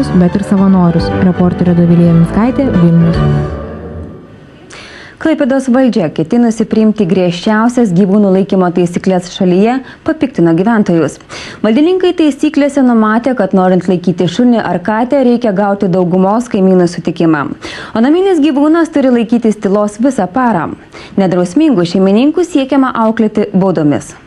gyventojus, bet ir savanorius. Reporterė Dovilė Jaminskaitė, Vilnius. Klaipėdos valdžia ketinusi priimti griežčiausias gyvūnų laikymo taisyklės šalyje papiktino gyventojus. Valdininkai taisyklėse numatė, kad norint laikyti šunį ar katę reikia gauti daugumos kaimynų sutikimą. O naminis gyvūnas turi laikytis tylos visą parą. Nedrausmingų šeimininkų siekiama auklėti baudomis.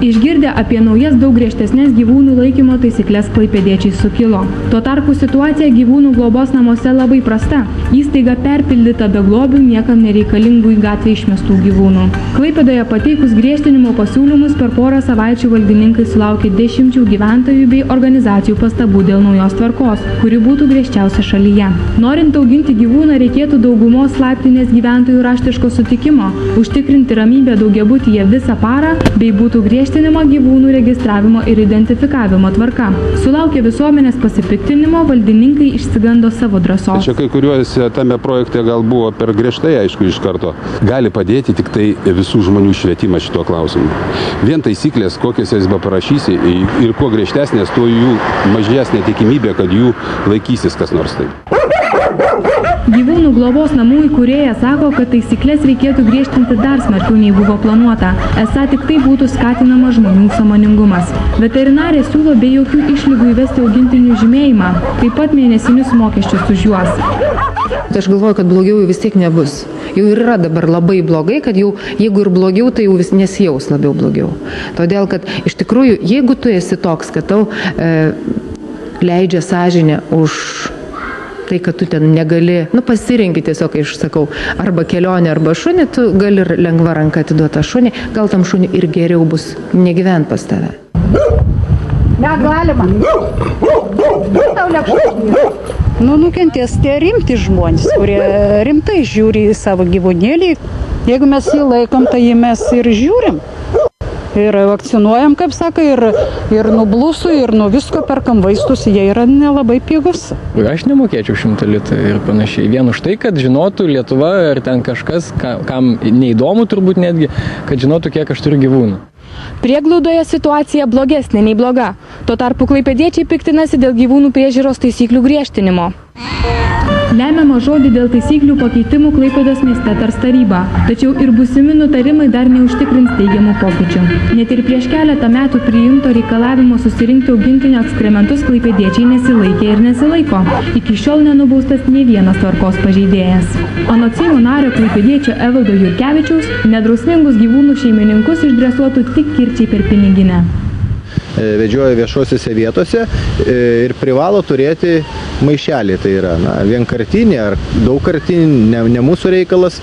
Išgirdę apie naujas daug griežtesnės gyvūnų laikymo taisyklės klaipėdiečiai sukilo. Tuo tarpu situacija gyvūnų globos namuose labai prasta. Įstaiga perpildyta beglobių, niekam nereikalingų į gatvę išmestų gyvūnų. Klaipėdoje pateikus griežtinimo pasiūlymus per porą savaičių valdininkai sulaukė 10 gyventojų bei organizacijų pastabų dėl naujos tvarkos, kuri būtų griežčiausia šalyje. Norint auginti gyvūną reikėtų daugumos laiptinės gyventojų raštiško sutikimo, užtikrinti ramybę daugiabutyje visą parą bei būtų griežtinimo gyvūnų registravimo ir identifikavimo tvarka. Sulaukę visuomenės pasipiktinimo, valdininkai išsigando savo drąsos. Čia kai kuriuose tame projekte gal buvo per griežtai, aišku, iš karto. Gali padėti tik tai visų žmonių švietimas šituo klausimu. Vien taisyklės, kokias jas be parašysi ir kuo griežtesnės, tuo jų mažesnė tikimybė, kad jų laikysis kas nors taip. Gyvūnų globos namų įkūrėja sako, kad taisyklės reikėtų griežtinti dar smarkiau nei buvo planuota. Esą tik tai būtų skatinamas žmonių sąmoningumas. Veterinarė siūlo be jokių išlygų įvesti augintinių žymėjimą, taip pat mėnesinius mokesčius už juos. Aš galvoju, kad blogiau vis tiek nebus. Jau yra dabar labai blogai, kad jau jeigu ir blogiau, tai jau vis nesijaus labiau blogiau. Todėl, kad iš tikrųjų, jeigu tu esi toks, kad tau leidžia sąžinė už tai, kad tu ten negali, pasirenki tiesiog, aš sakau, arba kelionę, arba šunį, tu gali lengva ranka atiduoti šunį, gal tam šunį ir geriau bus negyvent pas tave. Negalima. Nukentės tie rimti žmonės, kurie rimtai žiūri į savo gyvūnėlį. Jeigu mes jį laikom, tai mes ir žiūrim. Ir vakcinuojam, kaip saka, ir nuo blusų, ir nuo visko perkam vaistus, jie yra nelabai pigus. Aš nemokėčiau 100 litų ir panašiai. Vien už tai, kad žinotų Lietuva ar ten kažkas, kam neįdomu turbūt netgi, kad žinotų, kiek aš turiu gyvūnų. Prieglaudoje situacija blogesnė nei bloga. Tuo tarpu klaipėdiečiai piktinasi dėl gyvūnų priežiūros taisyklių griežtinimo. Lemiamą žodį dėl taisyklių pakeitimų Klaipėdos mieste tars taryba, tačiau ir būsimi nutarimai dar neužtikrins teigiamų pokyčių. Net ir prieš keletą metų priimto reikalavimo susirinkti augintinio ekskrementus klaipėdiečiai nesilaikė ir nesilaiko. Iki šiol nenubaustas nė vienas tvarkos pažeidėjas. Anot Seimo nario klaipėdiečio Evaldo Jurkevičiaus, nedrausmingus gyvūnų šeimininkus išdresuotų tik kirčiai per piniginę. Vedžioja viešosiuose vietose ir privalo turėti maišelį, tai yra vienkartinį ar daugkartinį, ne mūsų reikalas.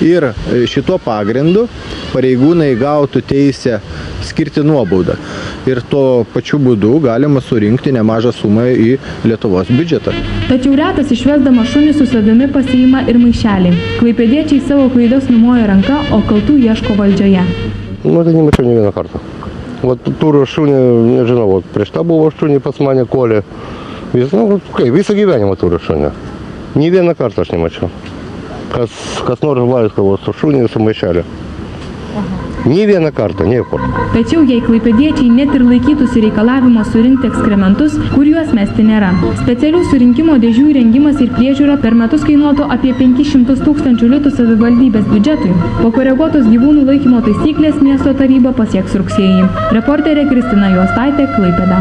Ir šituo pagrindu pareigūnai gautų teisę skirti nuobaudą. Ir tuo pačiu būdu galima surinkti nemažą sumą į Lietuvos biudžetą. Tačiau retas išvesdamas šunį su savimi pasiima ir maišelį. Klaipėdiečiai savo klaidas numoja ranka, o kaltų ieško valdžioje. Tai nemačiau ne vieną kartą. Turiu šunį, nežinau, prieš tą buvo šunį pas mane kolė. Visą gyvenimą turiu šunį. Nė vieną kartą aš nemačiau. Kas nors vaikšto su šunį su maišelį. Nė vieną kartą, niekur. Tačiau jei klaipėdiečiai net ir laikytųsi reikalavimo surinkti ekskrementus, kur juos mesti nėra. Specialių surinkimo dėžių įrengimas ir priežiūra per metus kainuotų apie 500 000 litų savivaldybės biudžetui. Pakoreguotos gyvūnų laikymo taisyklės miesto taryba pasieks rugsėjį. Reporterė Kristina Juostaitė, Klaipėda.